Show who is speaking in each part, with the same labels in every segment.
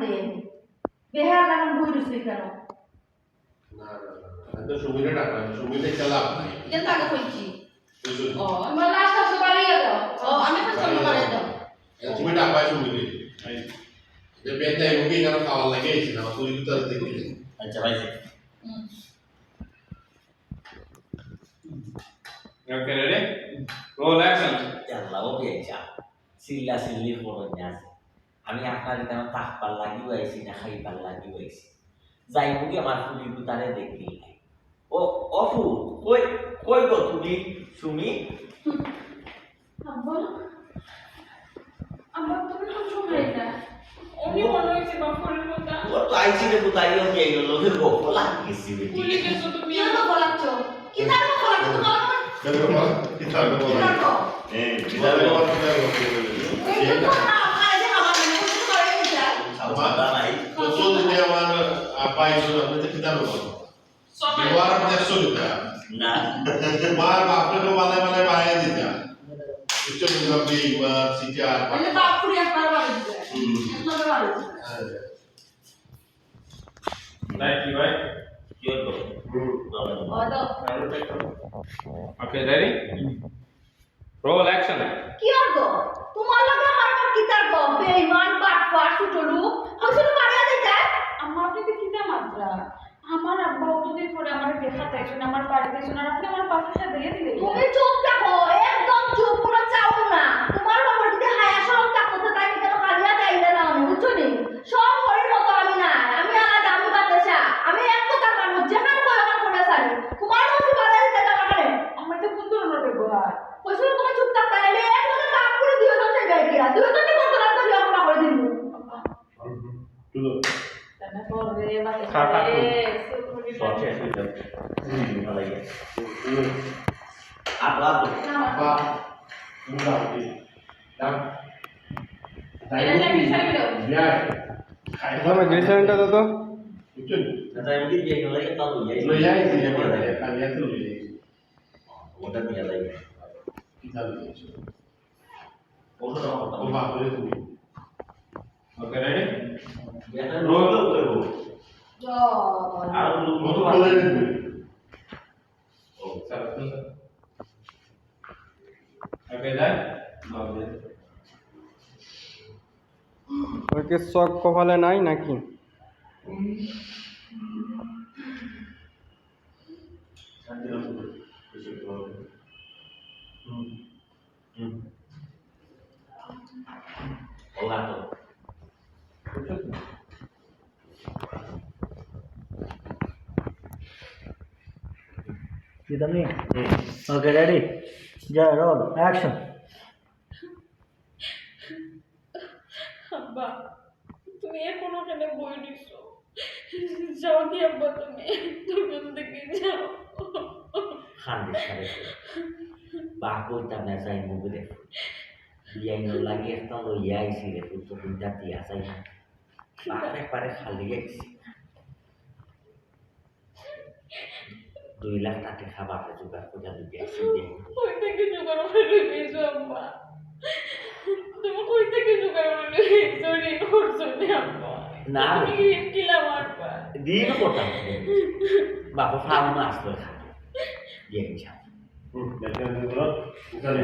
Speaker 1: দেন বেহার লাগান বই রইছে কেন
Speaker 2: না তো সুমিরে টাকা সুমিরে চালাপ নাই
Speaker 1: কেন টাকা কইছি ও আমার লাস্ট আসো বাড়িয়ে দাও ও আমি তো চলো বাড়িয়ে দাও
Speaker 2: তুমি টাকা সুমিরে যে বেটা এমনি কেন খাওয়া লাগে এসে না তুই তো আর দেখলি
Speaker 3: আচ্ছা ভাই
Speaker 4: ওকে রেডি রোল অ্যাকশন
Speaker 3: আল্লাহ ওকে যা সিল্লা সিল্লি ফোন আছে আমি আপনার কেন তাকপাল লাগিও আইছি না খাইপাল লাগিও আইছি যাই মুখে আমার ফুলি গুতারে দেখলি ও অফু কই কই গো তুমি সুমি
Speaker 1: আব্বা আব্বা তুমি তো সময় না উনি মনে হইছে বাপরের মতো
Speaker 3: ও তো আইছি রে বুতাইও কে গেল লোকে গপ লাগিছি রে
Speaker 1: ভুলে গেছো তুমি কেন বলাচ্ছ কি তার বলাচ্ছ তোমার
Speaker 2: কেন বল কি তার বল
Speaker 3: এই
Speaker 2: কি তার বল কি তার বল
Speaker 1: এই তো না আপনারা যে আমার মনে করতে পারে না
Speaker 3: সাউদা নাই
Speaker 2: তো যদি আমার আপাই শুনে আপনি তো কি তার বল ব্যবহার আমাদের সুবিধা
Speaker 3: না
Speaker 2: তোমার বাপরে তো বানায় বানায় বানায় দিতা উচ্চ বিভাগে বা সিটিআর
Speaker 1: মানে বাপুরি আপনারা বাড়ি দিবেন আপনারা বাড়ি
Speaker 4: লাইক কি ভাই
Speaker 3: কি হলো
Speaker 1: ওদো
Speaker 4: ওকে রেডি রোল অ্যাকশন
Speaker 1: কি হলো তোমার লাগে আমার কি তার গো বেঈমান বাটপার ছুটলু কইছিল বাড়ি দিতে
Speaker 5: আম্মা আপনি তো কিনা মাত্রা আমার আব্বা অতদিন পরে আমার দেখাতে আসেন আমার বাড়িতে আসেন আর আপনি আমার বাসার সাথে দিয়ে দিলেন
Speaker 1: তুমি চুপ থাকো একদম চুপ করে চাও না তোমার বাবার দিকে হায়া সরম থাকতো তো তাই কেন খালিয়া দেইলে না আমি বুঝছো নি সব ঘরের মতো আমি না আমি আলাদা আমি বাতাসা আমি এক কথা মানব যেখানে কই আমার করে সারি তোমার মধ্যে বাড়ি দিতে যাবা কেন
Speaker 5: আমার তো কোন ধরনের ব্যবহার
Speaker 1: কইছিল তুমি চুপ থাকতে গেলে একদম বাপ করে দিও তো যাই গিয়া দিও তো কোন কথা তো আমি করে দিমু
Speaker 2: তুলো
Speaker 5: তানা করে
Speaker 4: খা, খা,
Speaker 5: বাতাসে
Speaker 3: সরছে সুইটা লাগে আব্বা
Speaker 2: বা মুলা দি দাম
Speaker 5: এটা যাবি সারি দাও
Speaker 2: বিয়ার খাই
Speaker 6: দাদা গ্লিসারিনটা দাও তো
Speaker 2: বুঝছেন
Speaker 3: তাই মুদি দিয়ে গেলে তো
Speaker 2: লই যাই যে বলে কালিয়া তো লই যাই
Speaker 3: ওটা নিয়ে লাগে
Speaker 2: কি তার দিছো
Speaker 3: ওটা
Speaker 2: ও বাপরে তুমি
Speaker 4: ওকে রেডি
Speaker 3: এটা রোল করব
Speaker 1: জয়
Speaker 3: আর
Speaker 2: কত
Speaker 3: লোক
Speaker 2: বলে দিবি
Speaker 4: ও স্যার ওকে যাই ওকে
Speaker 6: ওর কি শখ কপালে নাই নাকি
Speaker 2: শান্তি রাখো কিছু তো
Speaker 3: ওলা তো
Speaker 7: Kita nih. Oke, ready. Ja, roll. Action.
Speaker 5: আব্বা তুমি এখনো কেন বই দিছো যাও কি আব্বা তুমি তুমি দেখে যাও
Speaker 3: খান্দি সারে বাকো তা না যাই মুগে দে বিয়াই ন লাগি একটা লো ইয়াই সি রে তো বিন্দা তিয়া যাই না বাপরে পারে খালি গেছি 2 লাখ টাকা খাবার জোগাড় করে দিবে সিডি
Speaker 5: কই থেকে জোগাড় করে দিয়েছো আব্বা তুমি কই থেকে জোগাড় করে দিয়েছো ঋণ করছো না আব্বা
Speaker 3: না
Speaker 5: তুমি ঋণ কিলা মারবা
Speaker 3: দিন কোটা বাপু ফার্ম আসলো খাবে দিয়ে যা
Speaker 2: দেখেন দিলো উকালে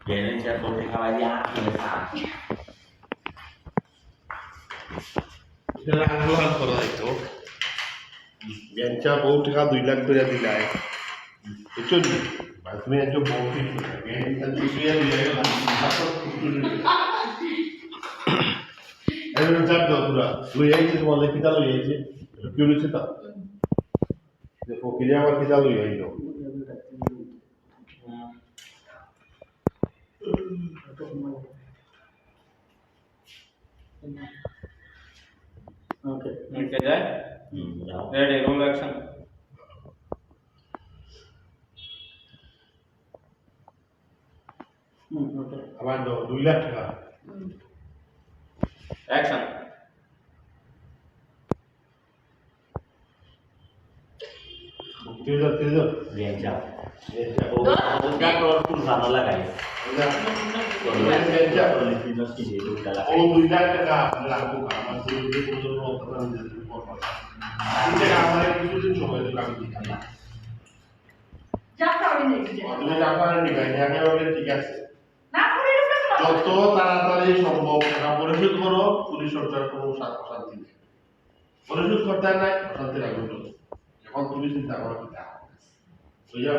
Speaker 3: দিয়ে যা বলতে খাওয়া দিয়া কিনে খা
Speaker 2: এটা আন্দোলন করা হইতো বেঞ্চা বহু টাকা 2 লাখ করে দিলাই বুঝছেন তুমি একটু বহু কিছু বেঞ্চা দিয়ে দিলে এর চাপ দাও পুরা লই আইছে তোমার লেখিতা লই আইছে কি হইছে তা দেখো কি আমার কিতা লই আইলো
Speaker 7: Oke.
Speaker 4: ওকে যাই
Speaker 3: যাও
Speaker 4: রেডি রোল অ্যাকশন
Speaker 7: Oke.
Speaker 2: আমার 2 লাখ টাকা
Speaker 4: অ্যাকশন
Speaker 2: তেজ
Speaker 3: দিয়ে যাও ওটা তোর ফুল ভালো লাগাই
Speaker 2: বেঞ্চা
Speaker 3: কি যে ওটা
Speaker 2: ও
Speaker 3: লাগাই
Speaker 2: 2 লাখ টাকা লাগবে আমার শরীরে কোনো অবস্থা নেই আমার কিছুদিন সময় দিলাম
Speaker 1: যা কাউরি নেই
Speaker 2: তুমি টাকা নিবে আগে বলে ঠিক আছে
Speaker 1: না করে দিবে না
Speaker 2: যত তাড়াতাড়ি সম্ভব টাকা পরিশোধ করো পুলিশ সরকার কোনো শান্তি নেই পরিশোধ করতে নাই অশান্তি লাগবে তো এখন তুমি চিন্তা করো কি তা বুঝা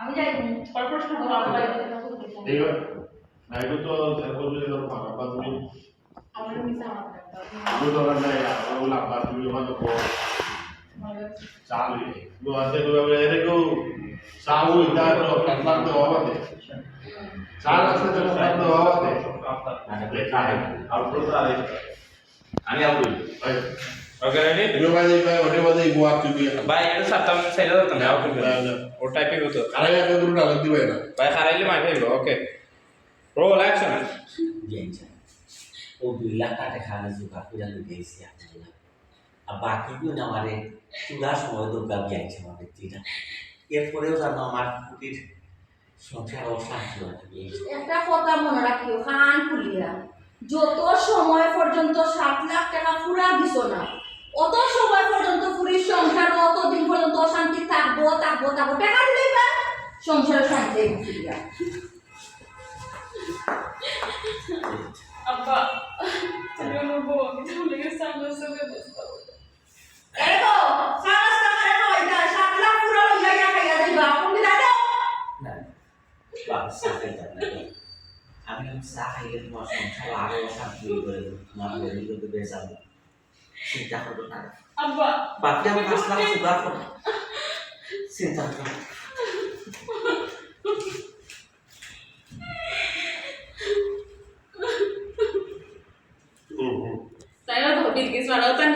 Speaker 1: আমি যাই কর্পোরেশন করব আমরা
Speaker 2: ঠিক আছে নাই তো তারপর যদি ধরো বাবা তুমি
Speaker 5: আমার মিসা মাত্রা
Speaker 2: আমি তো নাই আর বাবা তুমি হয়তো চালু তো আছে তো এরকম সাউ ইদা তো কাটলাম তো হবে চাল আছে তো কাটলাম তো হবে
Speaker 3: আমি আউট
Speaker 4: Okay, ready?
Speaker 2: তুমি বাজে বাজে গোয়া তুমি
Speaker 4: Bye, itu satu saya dah tengah aku
Speaker 2: না
Speaker 4: bilang.
Speaker 2: না
Speaker 4: Oh, typing itu.
Speaker 2: আরে আগে তুমি ডাল দিবে না
Speaker 4: Bye, hari ini main dulu. Oke. Roll action.
Speaker 3: Biasa. Oh, 2 lakh টাকা খানে জুকা পুরা লুকিয়েছি আপনারা আর বাকিগুলো না আমারে চুলা সময় দুর্গা গিয়েছে আমাদের দিদা এরপরেও জানো আমার কুটির সংসার অশান্তি হয়ে
Speaker 1: একটা কথা মনে রাখিও কান খুলিয়া যত সময় পর্যন্ত 7 লাখ টাকা পুরা দিছো না অত সময় পর্যন্ত পুরীর সংসার অত দিন পর্যন্ত অশান্তি থাকবো টাকা দিলেই বা সংসারে শান্তি ফিরিয়া
Speaker 5: Abba, yo no puedo, yo le estamos haciendo esto.
Speaker 1: এগো সারাস্তা করে হইতা 7 লাখ পুরা লইয়া খাইয়া দিবা তুমি দাও
Speaker 3: না বাবা সাথে যাবে আমি চা খাইলে তোমার সংসার আরো অশান্তি হয়ে গেল তোমার গরিবকে বেজাবো চিন্তা করো না
Speaker 5: Abba,
Speaker 3: বাকি আমি 5 লাখ সুদা করো চিন্তা করো
Speaker 1: saya tuh bikin suara hutan